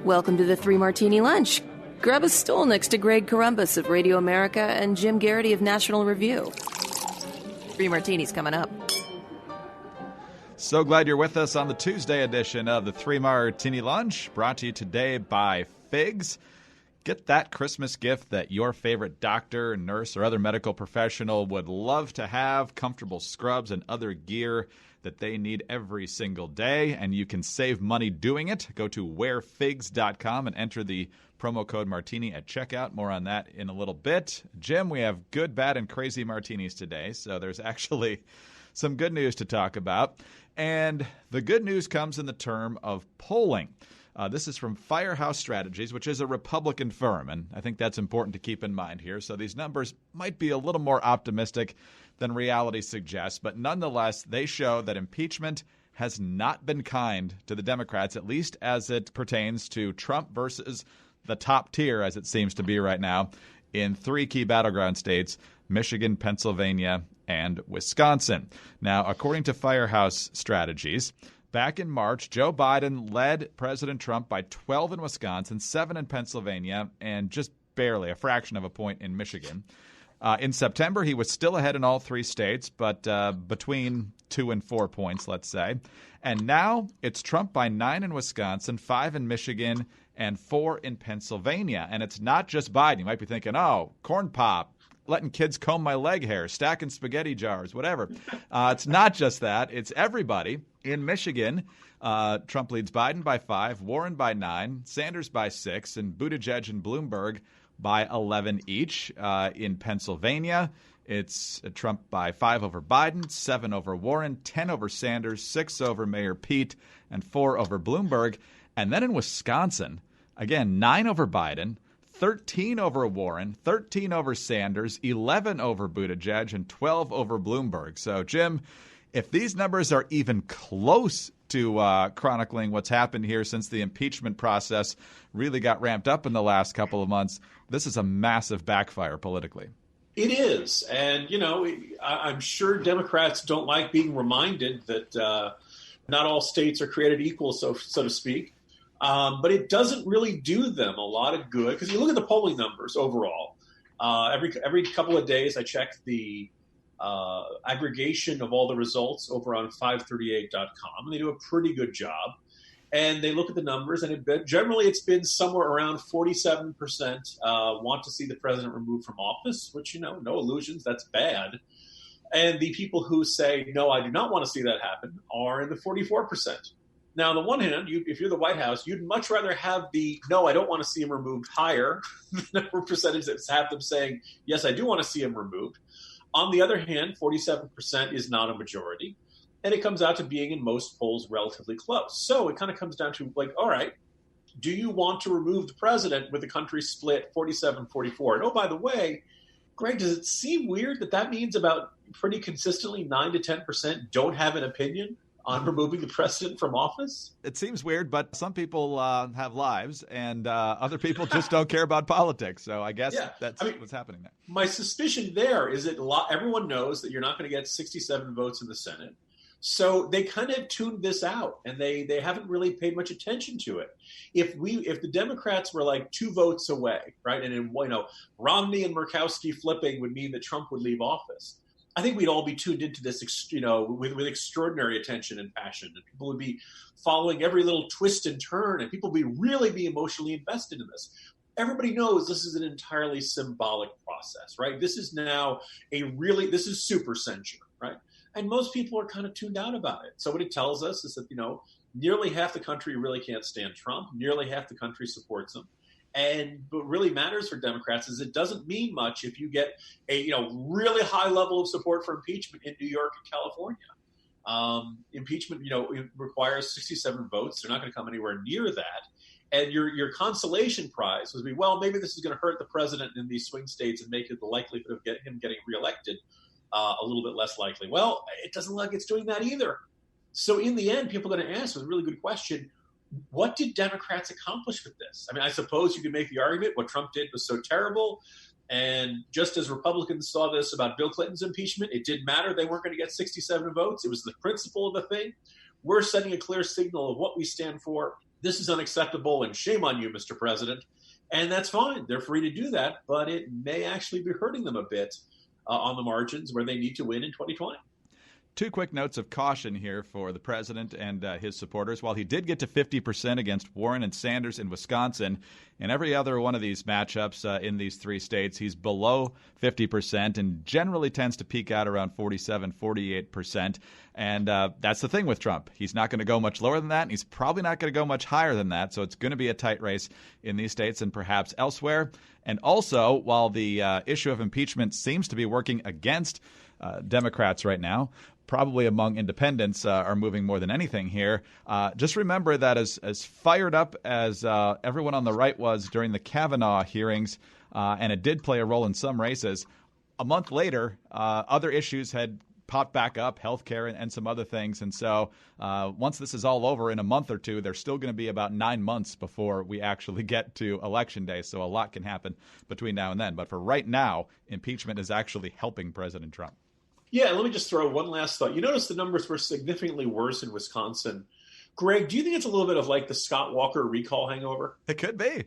Welcome to the Three Martini Lunch. Grab a stool next to Greg Corombos of Radio America and Jim Garrity of National Review. Three Martinis coming up. So glad you're with us on the Tuesday edition of the Three Martini Lunch, brought to you today by Figs. Get that Christmas gift that your favorite doctor, nurse, or other medical professional would love to have. Comfortable scrubs and other gear that they need every single day, and you can save money doing it. Go to wearfigs.com and enter the promo code Martini at checkout. More on that in a little bit. Jim, we have good, bad, and crazy martinis today, so there's actually some good news to talk about. And the good news comes in the term of polling. This is from Firehouse Strategies, which is a Republican firm, and I think that's important to keep in mind here. So these numbers might be a little more optimistic than reality suggests, but nonetheless, they show that impeachment has not been kind to the Democrats, at least as it pertains to Trump versus the top tier, as it seems to be right now, in three key battleground states, Michigan, Pennsylvania, and Wisconsin. Now, according to Firehouse Strategies, back in March, Joe Biden led President Trump by 12 in Wisconsin, 7 in Pennsylvania, and just barely a fraction of a point in Michigan. In September, he was still ahead in all three states, but between 2 and 4 points, let's say. And now it's Trump by 9 in Wisconsin, 5 in Michigan, and 4 in Pennsylvania. And it's not just Biden. You might be thinking, oh, corn pop, letting kids comb my leg hair, stacking spaghetti jars, whatever. It's not just that. It's everybody. In Michigan, Trump leads Biden by 5, Warren by 9, Sanders by 6, and Buttigieg and Bloomberg by 11 each. In Pennsylvania, it's Trump by 5 over Biden, 7 over Warren, 10 over Sanders, 6 over Mayor Pete, and 4 over Bloomberg. And then in Wisconsin, again, 9 over Biden, 13 over Warren, 13 over Sanders, 11 over Buttigieg, and 12 over Bloomberg. So, Jim, if these numbers are even close to chronicling what's happened here since the impeachment process really got ramped up in the last couple of months, this is a massive backfire politically. It is. And, you know, I'm sure Democrats don't like being reminded that not all states are created equal, so to speak. But it doesn't really do them a lot of good, because you look at the polling numbers overall. Every couple of days, I check the aggregation of all the results over on 538.com, and they do a pretty good job. And they look at the numbers, and generally it's been somewhere around 47% want to see the president removed from office, which, you know, no illusions, that's bad. And the people who say, no, I do not want to see that happen, are in the 44%. Now, on the one hand, if you're the White House, you'd much rather have the no, I don't want to see him removed higher number of percentage that have them saying, yes, I do want to see him removed. On the other hand, 47% is not a majority, and it comes out to being in most polls relatively close. So it kind of comes down to like, all right, do you want to remove the president with the country split 47-44? And oh, by the way, Greg, does it seem weird that means about pretty consistently 9 to 10% don't have an opinion on removing the president from office? It seems weird, but some people have lives, and other people just don't care about politics. So I guess that's what's happening there. My suspicion there is that everyone knows that you're not going to get 67 votes in the Senate. So they kind of tuned this out, and they haven't really paid much attention to it. If the Democrats were like 2 votes away, right, and Romney and Murkowski flipping would mean that Trump would leave office, I think we'd all be tuned into this, with extraordinary attention and passion, and people would be following every little twist and turn, and people would really be emotionally invested in this. Everybody knows this is an entirely symbolic process, right? This is now this is super censure, right? And most people are kind of tuned out about it. So what it tells us is that, nearly half the country really can't stand Trump. Nearly half the country supports him. And what really matters for Democrats is it doesn't mean much if you get a really high level of support for impeachment in New York and California. Impeachment, it requires 67 votes. They're not going to come anywhere near that. And your consolation prize would be, well, maybe this is going to hurt the president in these swing states and make it the likelihood of him getting reelected a little bit less likely. Well, it doesn't look like it's doing that either. So in the end, people are going to ask, with a really good question, what did Democrats accomplish with this? I mean, I suppose you could make the argument what Trump did was so terrible. And just as Republicans saw this about Bill Clinton's impeachment, it didn't matter. They weren't going to get 67 votes. It was the principle of the thing. We're sending a clear signal of what we stand for. this is unacceptable and shame on you, Mr. President. And that's fine. They're free to do that, but it may actually be hurting them a bit on the margins where they need to win in 2020. Two quick notes of caution here for the president and his supporters. While he did get to 50% against Warren and Sanders in Wisconsin, in every other one of these matchups in these three states, he's below 50% and generally tends to peak out around 47, 48%. And that's the thing with Trump. He's not going to go much lower than that, and he's probably not going to go much higher than that. So it's going to be a tight race in these states and perhaps elsewhere. And also, while the issue of impeachment seems to be working against Democrats right now, probably among independents are moving more than anything here. Just remember that as fired up as everyone on the right was during the Kavanaugh hearings, and it did play a role in some races, a month later, other issues had popped back up, healthcare and some other things. And so once this is all over in a month or two, there's still going to be about 9 months before we actually get to Election Day. So a lot can happen between now and then. But for right now, impeachment is actually helping President Trump. Yeah, let me just throw one last thought. You notice the numbers were significantly worse in Wisconsin. Greg, do you think it's a little bit of like the Scott Walker recall hangover? It could be.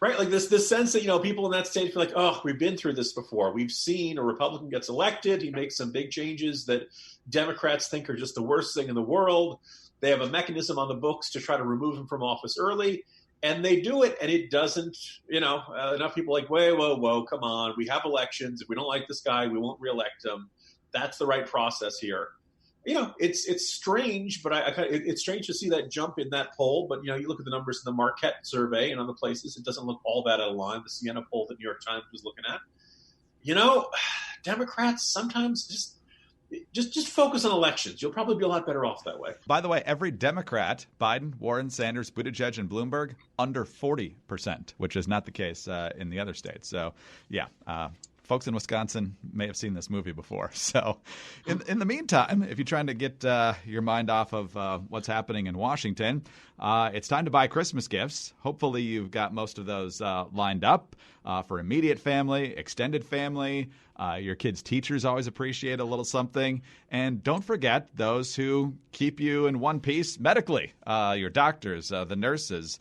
Right? Like this sense that, people in that state feel like, oh, we've been through this before. We've seen a Republican gets elected. He makes some big changes that Democrats think are just the worst thing in the world. They have a mechanism on the books to try to remove him from office early. And they do it, and it doesn't, enough people are like, whoa, come on. We have elections. If we don't like this guy, we won't reelect him. That's the right process here. It's strange, but it's strange to see that jump in that poll. But, you look at the numbers in the Marquette survey and other places, it doesn't look all that out of line. The Siena poll that New York Times was looking at. Democrats sometimes just focus on elections. You'll probably be a lot better off that way. By the way, every Democrat, Biden, Warren, Sanders, Buttigieg, and Bloomberg, under 40%, which is not the case in the other states. So, yeah. Folks in Wisconsin may have seen this movie before. So in the meantime, if you're trying to get your mind off of what's happening in Washington, it's time to buy Christmas gifts. Hopefully you've got most of those lined up for immediate family, extended family. Your kids' teachers always appreciate a little something. And don't forget those who keep you in one piece medically, your doctors, the nurses,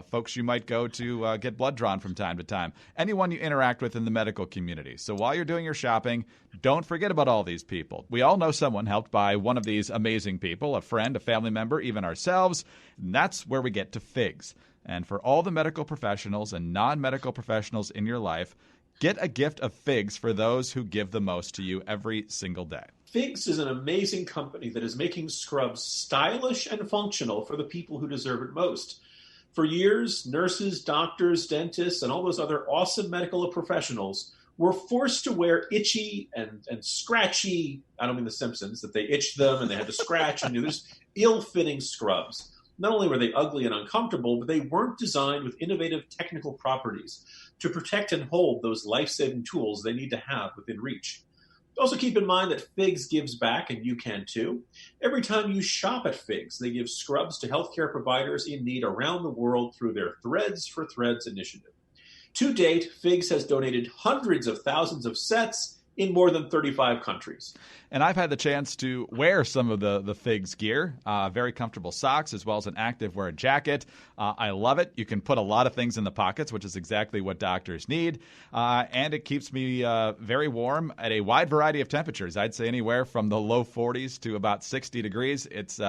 folks you might go to get blood drawn from time to time, anyone you interact with in the medical community. So while you're doing your shopping, don't forget about all these people. We all know someone helped by one of these amazing people, a friend, a family member, even ourselves. And that's where we get to Figs. And for all the medical professionals and non-medical professionals in your life, get a gift of Figs for those who give the most to you every single day. Figs is an amazing company that is making scrubs stylish and functional for the people who deserve it most. For years, nurses, doctors, dentists, and all those other awesome medical professionals were forced to wear itchy and scratchy, I don't mean The Simpsons, that they itched them and they had to scratch and do this, ill-fitting scrubs. Not only were they ugly and uncomfortable, but they weren't designed with innovative technical properties to protect and hold those life-saving tools they need to have within reach. Also keep in mind that Figs gives back, and you can too. Every time you shop at Figs, they give scrubs to healthcare providers in need around the world through their Threads for Threads initiative. To date, Figs has donated hundreds of thousands of sets in more than 35 countries. And I've had the chance to wear some of the Figs gear, very comfortable socks, as well as an activewear jacket. I love it. You can put a lot of things in the pockets, which is exactly what doctors need. And it keeps me very warm at a wide variety of temperatures. I'd say anywhere from the low 40s to about 60 degrees. It's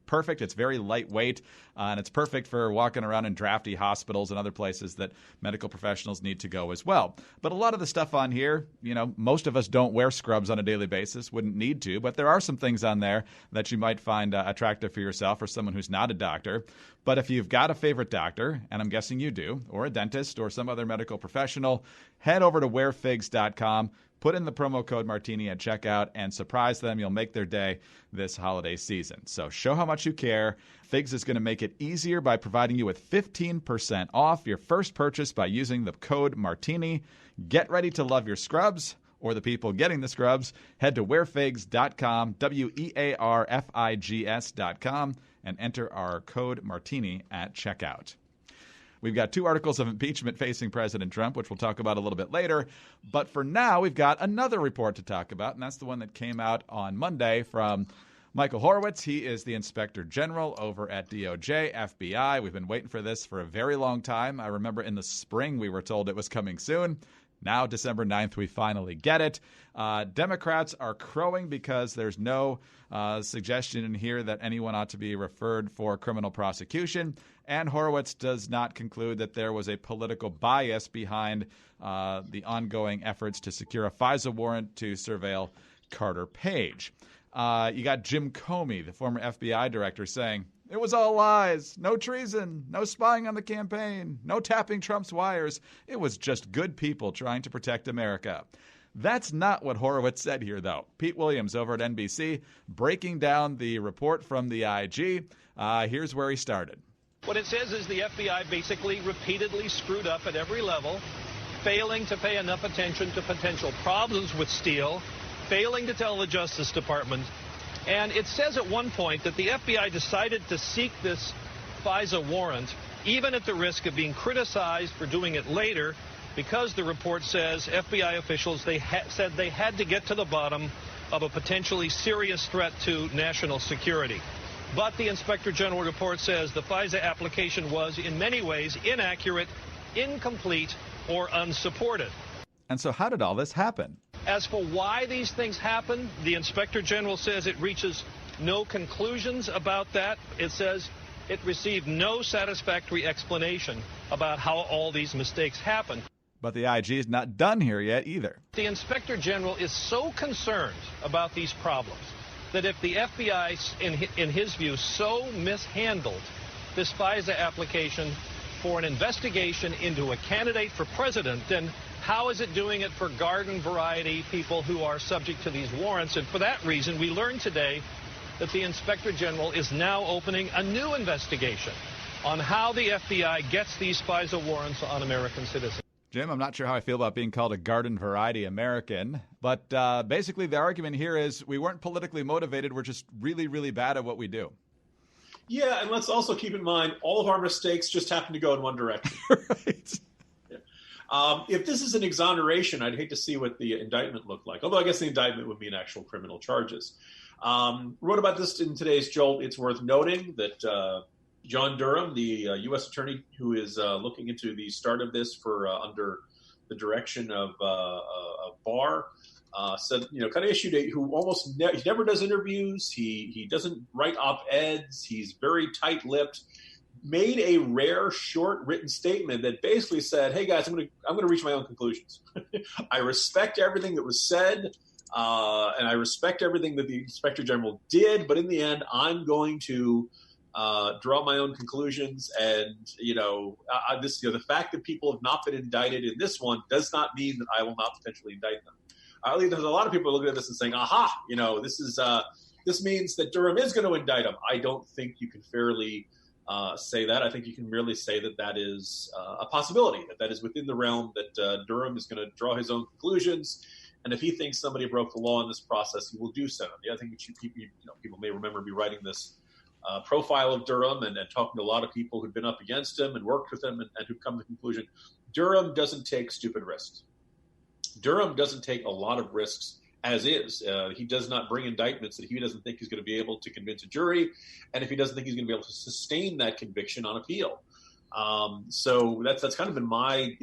perfect. It's very lightweight. And it's perfect for walking around in drafty hospitals and other places that medical professionals need to go as well. But a lot of the stuff on here, most of us don't wear scrubs on a daily basis, wouldn't need to, but there are some things on there that you might find attractive for yourself or someone who's not a doctor. But if you've got a favorite doctor, and I'm guessing you do, or a dentist or some other medical professional, head over to wearfigs.com. Put in the promo code Martini at checkout and surprise them. You'll make their day this holiday season. So show how much you care. Figs is going to make it easier by providing you with 15% off your first purchase by using the code Martini. Get ready to love your scrubs or the people getting the scrubs. Head to wearfigs.com, wearfigs.com, and enter our code Martini at checkout. We've got 2 articles of impeachment facing President Trump, which we'll talk about a little bit later. But for now, we've got another report to talk about, and that's the one that came out on Monday from Michael Horowitz, he is the Inspector General over at DOJ, FBI. We've been waiting for this for a very long time. I remember in the spring we were told it was coming soon. Now, December 9th, we finally get it. Democrats are crowing because there's no suggestion in here that anyone ought to be referred for criminal prosecution. And Horowitz does not conclude that there was a political bias behind the ongoing efforts to secure a FISA warrant to surveil Carter Page. You got Jim Comey, the former FBI director, saying, it was all lies, no treason, no spying on the campaign, no tapping Trump's wires. It was just good people trying to protect America. That's not what Horowitz said here, though. Pete Williams over at NBC breaking down the report from the IG. Here's where he started. What it says is the FBI basically repeatedly screwed up at every level, failing to pay enough attention to potential problems with Steele, failing to tell the Justice Department. And it says at one point that the FBI decided to seek this FISA warrant, even at the risk of being criticized for doing it later, because the report says FBI officials said they had to get to the bottom of a potentially serious threat to national security. But the Inspector General report says the FISA application was in many ways inaccurate, incomplete, or unsupported. And so how did all this happen? As for why these things happen, the Inspector General says it reaches no conclusions about that. It says it received no satisfactory explanation about how all these mistakes happened. But the IG is not done here yet either. The Inspector General is so concerned about these problems that if the FBI, in his view, so mishandled this FISA application for an investigation into a candidate for president, then how is it doing it for garden variety people who are subject to these warrants? And for that reason, we learned today that the Inspector General is now opening a new investigation on how the FBI gets these FISA warrants on American citizens. Jim, I'm not sure how I feel about being called a garden variety American, but basically the argument here is we weren't politically motivated. We're just really, really bad at what we do. Yeah, and let's also keep in mind all of our mistakes just happen to go in one direction. Right. If this is an exoneration, I'd hate to see what the indictment looked like, although I guess the indictment would mean actual criminal charges. Wrote about this in today's Jolt. It's worth noting that John Durham, the U.S. attorney who is looking into the start of this for under the direction of Barr, said, kind of issued who almost he never does interviews. He doesn't write op-eds. He's very tight-lipped. Made a rare, short written statement that basically said, "Hey guys, I'm going to reach my own conclusions. I respect everything that was said, and I respect everything that the Inspector General did. But in the end, I'm going to draw my own conclusions. And the fact that people have not been indicted in this one does not mean that I will not potentially indict them. I believe there's a lot of people looking at this and saying, "Aha, this means that Durham is going to indict him." I don't think you can fairly say that. I think you can merely say that is a possibility, that is within the realm that Durham is going to draw his own conclusions. And if he thinks somebody broke the law in this process, he will do so. The other thing that people may remember me writing this profile of Durham and talking to a lot of people who've been up against him and worked with him and who've come to the conclusion, Durham doesn't take stupid risks. Durham doesn't take a lot of risks as is. He does not bring indictments that he doesn't think he's going to be able to convince a jury, and if he doesn't think he's going to be able to sustain that conviction on appeal. So that's kind of been my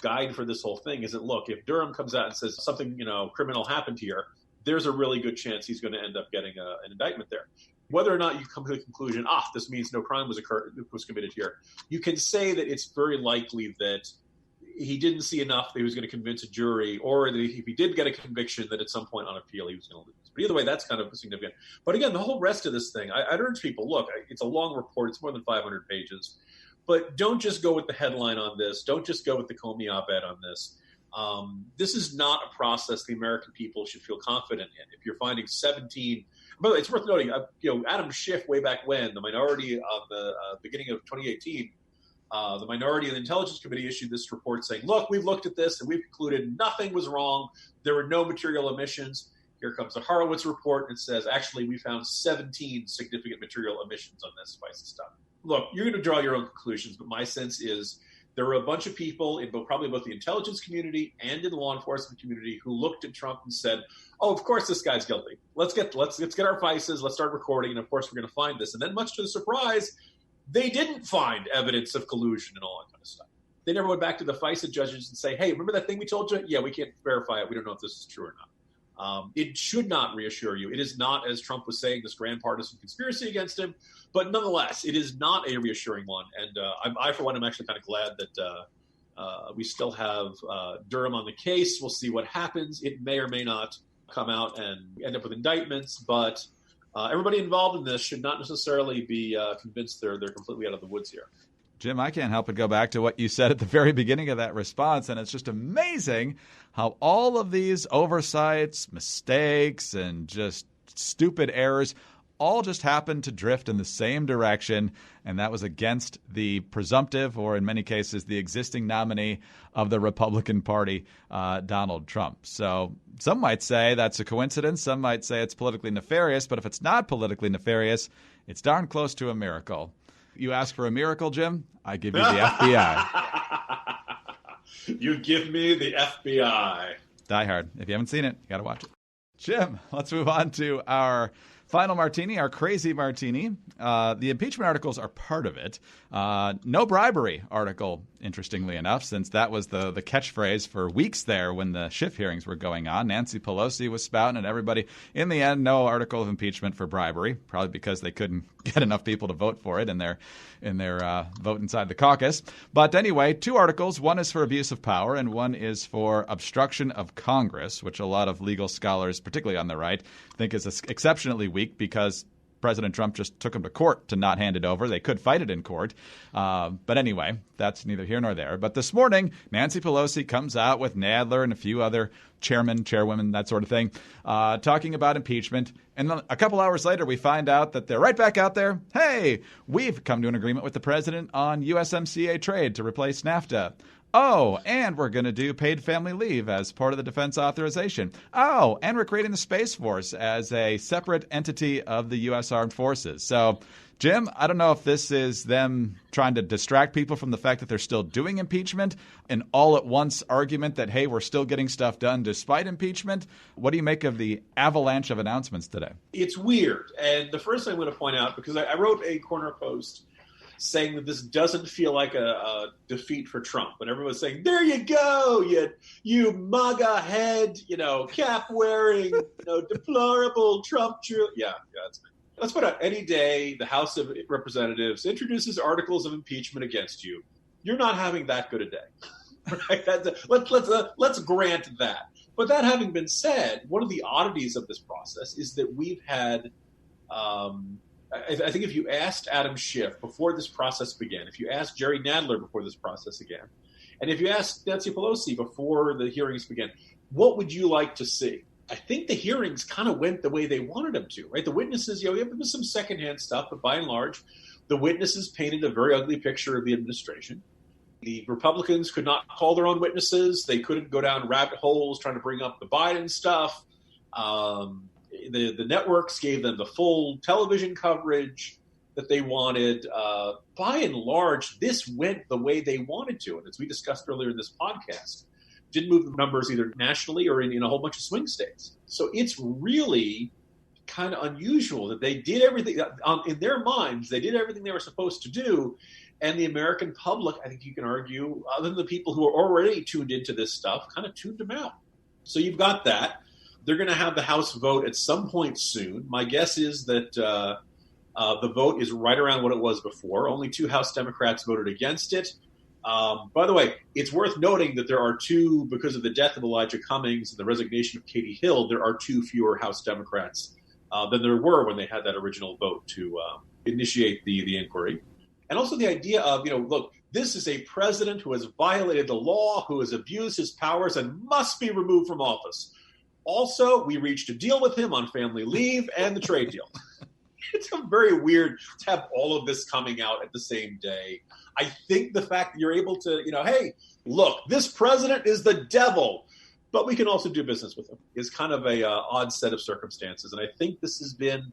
guide for this whole thing. Is that, look, if Durham comes out and says something criminal happened here, there's a really good chance he's going to end up getting an indictment there. Whether or not you come to the conclusion, this means no crime was committed here, you can say that it's very likely that he didn't see enough that he was going to convince a jury, or that if he did get a conviction, that at some point on appeal he was going to lose. But either way, that's kind of significant. But again, the whole rest of this thing, I'd urge people, look, it's a long report. It's more than 500 pages. But don't just go with the headline on this. Don't just go with the Comey op-ed on this. This is not a process the American people should feel confident in. If you're finding 17 – by the way, it's worth noting, Adam Schiff, way back when, the minority of the beginning of 2018 – the minority of the Intelligence Committee issued this report saying, look, we've looked at this and we've concluded nothing was wrong. There were no material omissions. Here comes the Horowitz report, and it says, actually, we found 17 significant material omissions on this FISA stuff. Look, you're going to draw your own conclusions, but my sense is there were a bunch of people in probably both the intelligence community and in the law enforcement community who looked at Trump and said, "Oh, of course this guy's guilty. Let's get our FISAs. Let's start recording, and of course we're going to find this." And then, much to the surprise, they didn't find evidence of collusion and all that kind of stuff. They never went back to the FISA judges and say, "Hey, remember that thing we told you? Yeah, we can't verify it. We don't know if this is true or not." It should not reassure you. It is not, as Trump was saying, this grand partisan conspiracy against him. But nonetheless, it is not a reassuring one. And I, for one, am actually kind of glad that we still have Durham on the case. We'll see what happens. It may or may not come out and end up with indictments. But everybody involved in this should not necessarily be convinced they're completely out of the woods here. Jim, I can't help but go back to what you said at the very beginning of that response, and it's just amazing how all of these oversights, mistakes, and just stupid errors all just happened to drift in the same direction, and that was against the presumptive, or in many cases, the existing nominee of the Republican Party, Donald Trump. So some might say that's a coincidence. Some might say it's politically nefarious, but if it's not politically nefarious, it's darn close to a miracle. You ask for a miracle, Jim, I give you the FBI. You give me the FBI. Die Hard. If you haven't seen it, you got to watch it. Jim, let's move on to our final martini, our crazy martini. The impeachment articles are part of it. No bribery article, interestingly enough, since that was the catchphrase for weeks there when the Schiff hearings were going on. Nancy Pelosi was spouting and everybody. In the end, no article of impeachment for bribery, probably because they couldn't get enough people to vote for it in their vote inside the caucus. But anyway, 2 articles. One is for abuse of power and one is for obstruction of Congress, which a lot of legal scholars, particularly on the right, think is exceptionally weak because President Trump just took them to court to not hand it over. They could fight it in court. But anyway, that's neither here nor there. But this morning, Nancy Pelosi comes out with Nadler and a few other chairwomen, that sort of thing, talking about impeachment. And then a couple hours later, we find out that they're right back out there. Hey, we've come to an agreement with the president on USMCA trade to replace NAFTA. Oh, and we're going to do paid family leave as part of the defense authorization. Oh, and we're creating the Space Force as a separate entity of the U.S. Armed Forces. So, Jim, I don't know if this is them trying to distract people from the fact that they're still doing impeachment, an all-at-once argument that, hey, we're still getting stuff done despite impeachment. What do you make of the avalanche of announcements today? It's weird. And the first thing I'm going to point out, because I wrote a corner post saying that this doesn't feel like a defeat for Trump. And everyone's saying, there you go, you MAGA head, cap-wearing, deplorable Trump. Yeah, that's me. Let's put out any day the House of Representatives introduces articles of impeachment against you. You're not having that good a day. Right? Let's grant that. But that having been said, one of the oddities of this process is that we've had I think if you asked Adam Schiff before this process began, if you asked Jerry Nadler before this process began, and if you asked Nancy Pelosi before the hearings began, what would you like to see? I think the hearings kind of went the way they wanted them to, right? The witnesses, there was some secondhand stuff, but by and large, the witnesses painted a very ugly picture of the administration. The Republicans could not call their own witnesses. They couldn't go down rabbit holes trying to bring up the Biden stuff. The networks gave them the full television coverage that they wanted. By and large, this went the way they wanted to. And as we discussed earlier in this podcast, didn't move the numbers either nationally or in a whole bunch of swing states. So it's really kind of unusual that they did everything in their minds. They did everything they were supposed to do. And the American public, I think you can argue, other than the people who are already tuned into this stuff, kind of tuned them out. So you've got that. They're going to have the House vote at some point soon. My guess is that the vote is right around what it was before. Only 2 House Democrats voted against it. By the way, it's worth noting that there are 2, because of the death of Elijah Cummings and the resignation of Katie Hill, there are 2 fewer House Democrats than there were when they had that original vote to initiate the inquiry. And also the idea of, look, this is a president who has violated the law, who has abused his powers and must be removed from office. Also, we reached a deal with him on family leave and the trade deal. It's very weird to have all of this coming out at the same day. I think the fact that you're able to, hey, look, this president is the devil, but we can also do business with him is kind of a odd set of circumstances. And I think this has been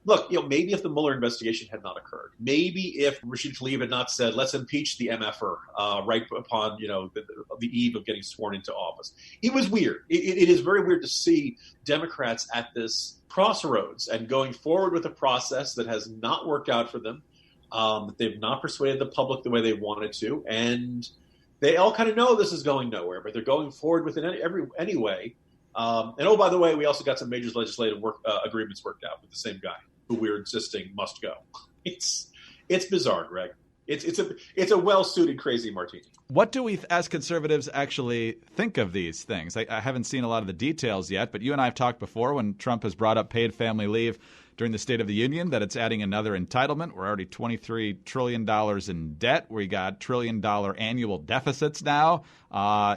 look, maybe if the Mueller investigation had not occurred, maybe if Rashid Tlaib had not said, let's impeach the MFer right upon, the eve of getting sworn into office. It was weird. It is very weird to see Democrats at this crossroads and going forward with a process that has not worked out for them. They've not persuaded the public the way they wanted to. And they all kind of know this is going nowhere, but they're going forward with it anyway. And by the way, we also got some major legislative agreements worked out with the same guy who we're insisting must go. It's bizarre, Greg. It's a well-suited crazy martini. What do we, as conservatives, actually think of these things? I haven't seen a lot of the details yet, but you and I have talked before when Trump has brought up paid family leave during the State of the Union that it's adding another entitlement. We're already $23 trillion in debt. We got $1 trillion annual deficits now.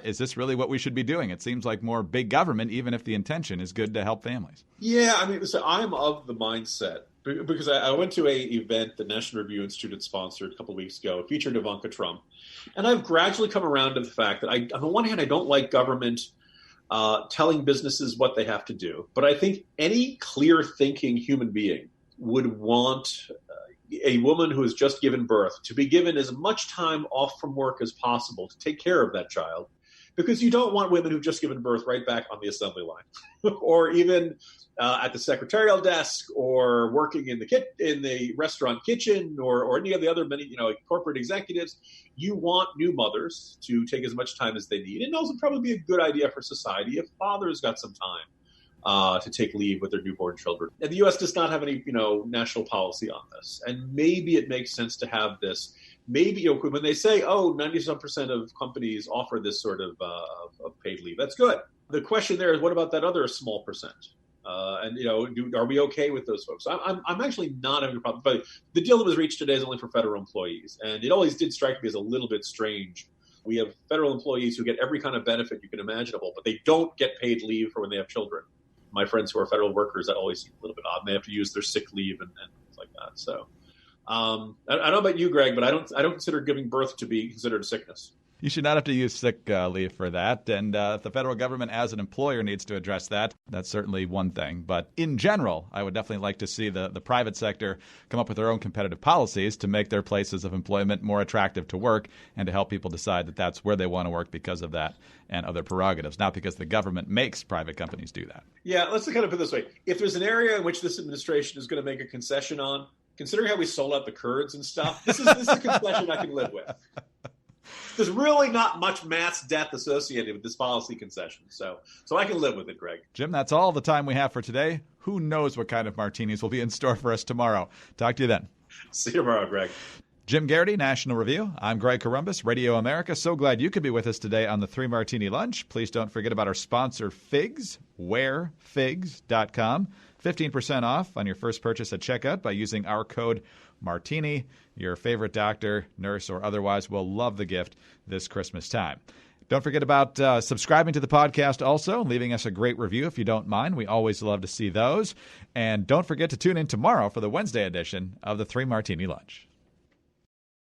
Is this really what we should be doing? It seems like more big government, even if the intention is good to help families. Yeah, so I'm of the mindset, because I went to an event the National Review Institute had sponsored a couple of weeks ago. It featured Ivanka Trump. And I've gradually come around to the fact that on the one hand, I don't like government telling businesses what they have to do. But I think any clear-thinking human being would want a woman who has just given birth to be given as much time off from work as possible to take care of that child, because you don't want women who've just given birth right back on the assembly line or even at the secretarial desk or working in the restaurant kitchen or any of the other many corporate executives. You want new mothers to take as much time as they need. And also probably be a good idea for society if fathers got some time to take leave with their newborn children. And the U.S. does not have any national policy on this. And maybe it makes sense to have this. Maybe when they say, 90% of companies offer this sort of paid leave, that's good. The question there is, what about that other small percent? Are we okay with those folks? I'm actually not having a problem. But the deal that was reached today is only for federal employees. And it always did strike me as a little bit strange. We have federal employees who get every kind of benefit you can imaginable, but they don't get paid leave for when they have children. My friends who are federal workers, that always seems a little bit odd. And they have to use their sick leave and things like that. So I don't know about you, Greg, but I don't consider giving birth to be considered a sickness. You should not have to use sick leave for that. And if the federal government as an employer needs to address that, that's certainly one thing. But in general, I would definitely like to see the private sector come up with their own competitive policies to make their places of employment more attractive to work and to help people decide that that's where they want to work because of that and other prerogatives, not because the government makes private companies do that. Yeah, let's kind of put it this way. If there's an area in which this administration is going to make a concession on, considering how we sold out the Kurds and stuff, this is a concession I can live with. There's really not much mass death associated with this policy concession. So I can live with it, Greg. Jim, that's all the time we have for today. Who knows what kind of martinis will be in store for us tomorrow. Talk to you then. See you tomorrow, Greg. Jim Garrity, National Review. I'm Greg Corombos, Radio America. So glad you could be with us today on the 3 Martini Lunch. Please don't forget about our sponsor, Figs, wearfigs.com. 15% off on your first purchase at checkout by using our code Martini. Your favorite doctor, nurse, or otherwise will love the gift this Christmas time. Don't forget about subscribing to the podcast also, leaving us a great review if you don't mind. We always love to see those. And don't forget to tune in tomorrow for the Wednesday edition of the 3 Martini Lunch.